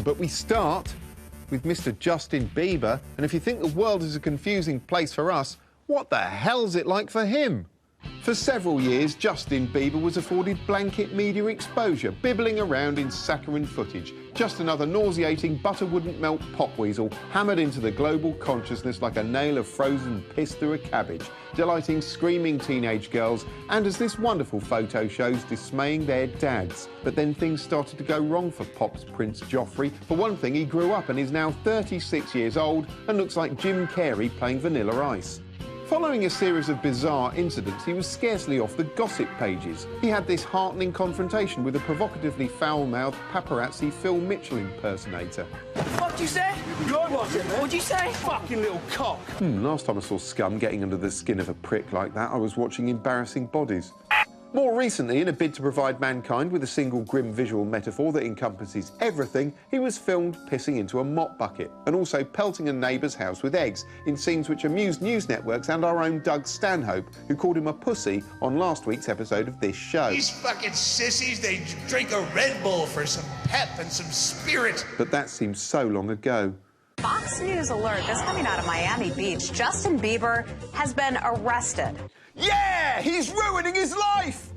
but we start with Mr. Justin Bieber. And if you think the world is a confusing place for us, what the hell's it like for him? For several years, Justin Bieber was afforded blanket media exposure, bibbling around in saccharine footage. Just another nauseating butter-wouldn't-melt pop weasel hammered into the global consciousness like a nail of frozen piss through a cabbage, delighting screaming teenage girls and, as this wonderful photo shows, dismaying their dads. But then things started to go wrong for Pop's Prince Joffrey. For one thing, he grew up and is now 36 years old and looks like Jim Carrey playing Vanilla Ice. Following a series of bizarre incidents, he was scarcely off the gossip pages. He had this heartening confrontation with a provocatively foul-mouthed paparazzi Phil Mitchell impersonator. What'd you say? Good one, man. What'd you say? Fucking little cock. Last time I saw scum getting under the skin of a prick like that, I was watching Embarrassing Bodies. More recently, in a bid to provide mankind with a single grim visual metaphor that encompasses everything, he was filmed pissing into a mop bucket and also pelting a neighbour's house with eggs in scenes which amused news networks and our own Doug Stanhope, who called him a pussy on last week's episode of this show. These fucking sissies, they drink a Red Bull for some pep and some spirit. But that seems so long ago. Fox News alert, this coming out of Miami Beach. Justin Bieber has been arrested. Yeah, he's ruining his life!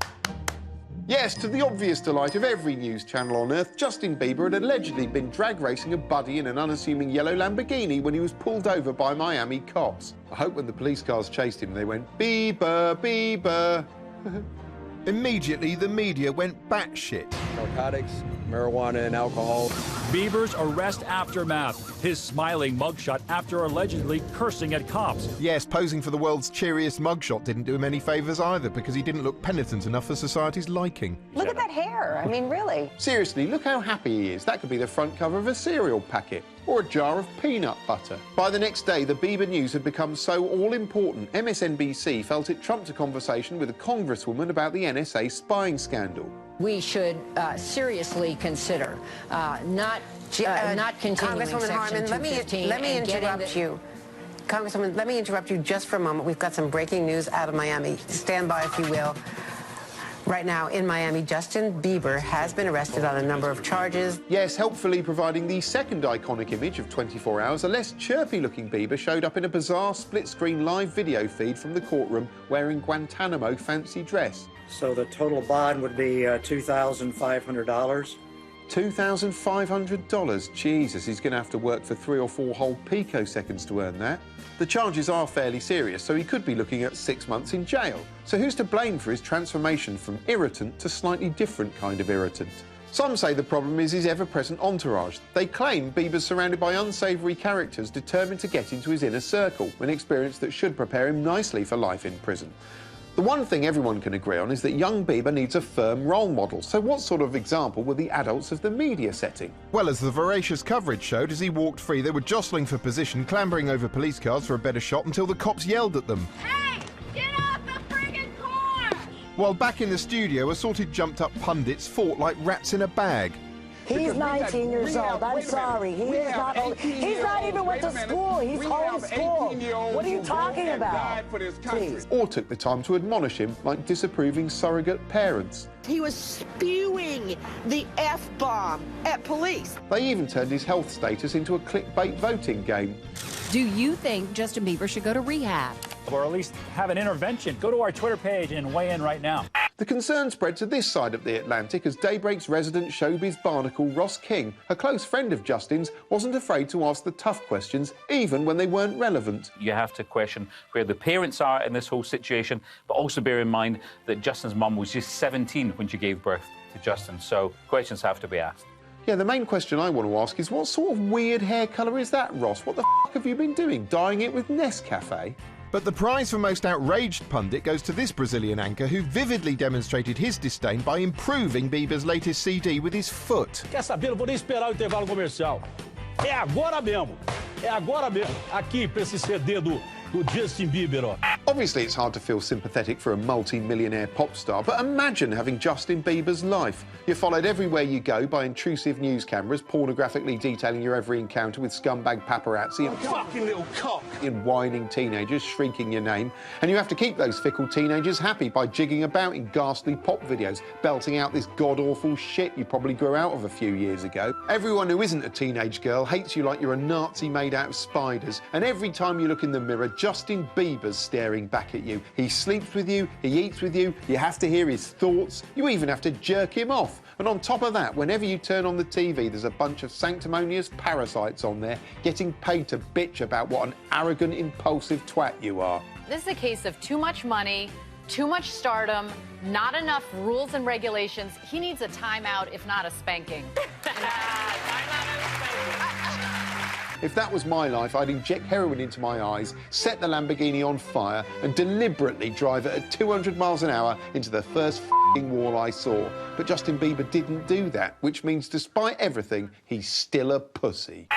Yes, to the obvious delight of every news channel on Earth, Justin Bieber had allegedly been drag racing a buddy in an unassuming yellow Lamborghini when he was pulled over by Miami cops. I hope when the police cars chased him, they went, Bieber, Bieber. Immediately, the media went batshit. Narcotics, marijuana, and alcohol. Bieber's arrest aftermath. His smiling mugshot after allegedly cursing at cops. Yes, posing for the world's cheeriest mugshot didn't do him any favours either, because he didn't look penitent enough for society's liking. Look at that hair. I mean, really. Seriously, look how happy he is. That could be the front cover of a cereal packet or a jar of peanut butter. By the next day, the Bieber news had become so all-important, MSNBC felt it trumped a conversation with a congresswoman about the NSA spying scandal. We should seriously consider not continuing Congresswoman Harman, let me interrupt you. Congresswoman, let me interrupt you just for a moment. We've got some breaking news out of Miami. Stand by, if you will. Right now in Miami, Justin Bieber has been arrested on a number of charges. Yes, helpfully providing the second iconic image of 24 Hours, a less chirpy-looking Bieber showed up in a bizarre split-screen live video feed from the courtroom wearing Guantanamo fancy dress. So the total bond would be $2,500. $2,500? Jesus, he's going to have to work for 3 or 4 whole picoseconds to earn that. The charges are fairly serious, so he could be looking at 6 months in jail. So who's to blame for his transformation from irritant to slightly different kind of irritant? Some say the problem is his ever-present entourage. They claim Bieber's surrounded by unsavoury characters determined to get into his inner circle, an experience that should prepare him nicely for life in prison. The one thing everyone can agree on is that young Bieber needs a firm role model. So what sort of example were the adults of the media setting? Well, as the voracious coverage showed, as he walked free, they were jostling for position, clambering over police cars for a better shot until the cops yelled at them. Hey, get off the friggin' car! While back in the studio, assorted jumped-up pundits fought like rats in a bag. He's 19 years old. I'm sorry. He's not old. He's not even went to school. He's homeschooled. What are you talking about? Please. Or took the time to admonish him like disapproving surrogate parents. He was spewing the F-bomb at police. They even turned his health status into a clickbait voting game. Do you think Justin Bieber should go to rehab? Or at least have an intervention. Go to our Twitter page and weigh in right now. The concern spread to this side of the Atlantic as Daybreak's resident showbiz barnacle Ross King, a close friend of Justin's, wasn't afraid to ask the tough questions, even when they weren't relevant. You have to question where the parents are in this whole situation, but also bear in mind that Justin's mum was just 17 when she gave birth to Justin, so questions have to be asked. Yeah, the main question I want to ask is, what sort of weird hair colour is that, Ross? What the f*** have you been doing? Dyeing it with Nescafe? But the prize for most outraged pundit goes to this Brazilian anchor who vividly demonstrated his disdain by improving Bieber's latest CD with his foot. Quer saber? Não vou nem esperar o intervalo comercial. É agora mesmo. É agora mesmo. Aqui, pra esse CD do Justin Bieber, ó. Obviously, it's hard to feel sympathetic for a multi-millionaire pop star, but imagine having Justin Bieber's life. You're followed everywhere you go by intrusive news cameras, pornographically detailing your every encounter with scumbag paparazzi and fucking little cock and whining teenagers shrieking your name. And you have to keep those fickle teenagers happy by jigging about in ghastly pop videos, belting out this god-awful shit you probably grew out of a few years ago. Everyone who isn't a teenage girl hates you like you're a Nazi made out of spiders. And every time you look in the mirror, Justin Bieber's staring back at you. He sleeps with you, he eats with you, you have to hear his thoughts, you even have to jerk him off. And on top of that, whenever you turn on the TV, there's a bunch of sanctimonious parasites on there getting paid to bitch about what an arrogant, impulsive twat you are. This is a case of too much money, too much stardom, not enough rules and regulations. He needs a timeout, if not a spanking. If that was my life, I'd inject heroin into my eyes, set the Lamborghini on fire, and deliberately drive it at 200 miles an hour into the first f***ing wall I saw. But Justin Bieber didn't do that, which means despite everything, he's still a pussy.